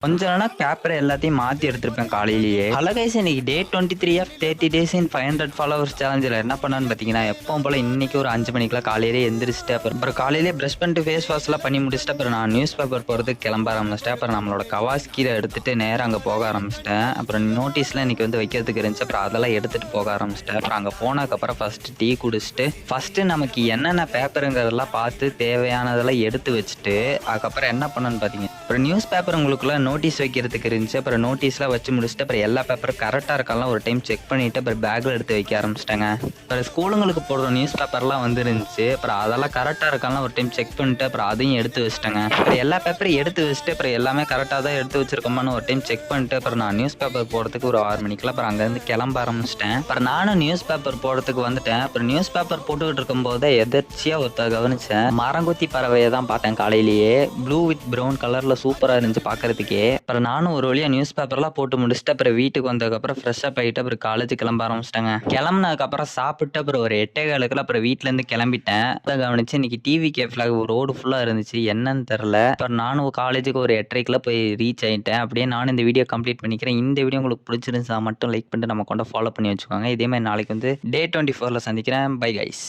கொஞ்ச நாளா பேப்பர் எல்லாத்தையும் மாத்தி எடுத்திருப்பேன் காலையிலேயே. ஹலோ கைஸ், இன்னைக்கு டே 23 ஆஃப் 30 டேஸ் இன் 500 ஃபாலோவர்ஸ் சேலஞ்சில் என்ன பண்ணான்னு பார்த்தீங்கன்னா, எப்பவும் போல இன்னைக்கு ஒரு 5 மணிக்கெல்லாம் காலையிலே எந்திரிச்சிட்டு அப்புறம் காலையிலே ப்ரஷ் பண்ணிட்டு ஃபேஸ் வாஷ்லாம் பண்ணி முடிச்சுட்டு அப்புறம் நான் நியூஸ் பேப்பர் போகிறதுக்கு கிளம்ப ஆரம்பிச்சிட்டேன். அப்புறம் நம்மளோட கவாஸ்கீரை எடுத்துட்டு நேராக அங்கே போக ஆரம்பிச்சிட்டேன். அப்புறம் நோட்டீஸ்லாம் இன்னைக்கு வந்து வைக்கிறதுக்கு இருந்துச்சு. அப்புறம் அதெல்லாம் எடுத்துட்டு போக ஆரம்பிச்சிட்டேன். அப்புறம் அங்கே போனதுக்கப்புறம் ஃபர்ஸ்ட் டீ குடிச்சிட்டு ஃபர்ஸ்ட் நமக்கு என்னென்ன பேப்பருங்கிறதெல்லாம் பார்த்து தேவையானதெல்லாம் எடுத்து வச்சுட்டு அதுக்கப்புறம் என்ன பண்ணணும்னு பார்த்தீங்க, அப்புறம் நியூஸ் பேப்பர் உங்களுக்குள்ள நோட்டீஸ் வைக்கிறதுக்கு இருந்துச்சு. அப்புறம் நோட்டீஸ்லாம் வச்சு முடிச்சுட்டு அப்புறம் எல்லா பேப்பரும் கரெக்டாக இருக்கலாம் ஒரு டைம் செக் பண்ணிட்டு அப்புறம் பேக்கில் எடுத்து வைக்க ஆரம்பிச்சிட்டாங்க. அப்புறம் ஸ்கூலுங்களுக்கு போடுற நியூஸ் பேப்பர்லாம் வந்துருந்துச்சு. அப்புறம் அதெல்லாம் கரெக்டாக இருக்கலாம் ஒரு டைம் செக் பண்ணிட்டு அப்புறம் அதையும் எடுத்து வச்சுட்டாங்க. அப்புறம் எல்லா பேப்பரையும் எடுத்து வச்சுட்டு அப்புறம் எல்லாமே கரெக்டாக தான் எடுத்து வச்சிருக்கோமான்னு ஒரு டைம் செக் பண்ணிட்டு அப்புறம் நான் நியூஸ் பேப்பர் போடுறதுக்கு ஒரு 6 மணிக்கெல்லாம் அப்புறம் அங்கேருந்து கிளம்ப ஆரம்பிச்சிட்டேன். அப்புறம் நானும் நியூஸ் பேப்பர் போடுறதுக்கு வந்துட்டேன். அப்புறம் நியூஸ் பேப்பர் போட்டுக்கிட்டு இருக்கும்போது எதர்ச்சியாக ஒருத்தர் கவனிச்சேன். மரங்கொத்தி பறவையை தான் பார்த்தேன் காலையிலேயே. ப்ளூ வித் ப்ரௌன் கலரில் சூப்பராக இருந்துச்சு பார்க்கறதுக்கே. அப்புறம் நானும் ஒரு வழியாக நியூஸ் பேப்பர்லாம் போட்டு முடிச்சுட்டு அப்புறம் வீட்டுக்கு வந்ததுக்கப்புறம் ஃப்ரெஷ்ஷாக போயிட்டு அப்புறம் காலேஜ் கிளம்ப ஆரம்பிச்சிட்டாங்க. கிளம்புனதுக்கப்புறம் சாப்பிட்டு அப்புறம் ஒரு 8:15 அப்புறம் வீட்டிலேருந்து கிளம்பிட்டேன். அதை கவனிச்சு இன்னைக்கு டிவி கேஃபில் ரோடு ஃபுல்லாக இருந்துச்சு, என்னன்னு தெரில. அப்புறம் நானும் காலேஜுக்கு ஒரு 8:30 போய் ரீச் ஆகிட்டேன். அப்படியே நானும் இந்த வீடியோ கம்ப்ளீட் பண்ணிக்கிறேன். இந்த வீடியோ உங்களுக்கு பிடிச்சிருந்துச்சா மட்டும் லைக் பண்ணிட்டு நம்ம கொண்டு ஃபாலோ பண்ணி வச்சுக்கோங்க. இதே மாதிரி நாளைக்கு வந்து டே 24 சந்திக்கிறேன். Bye guys.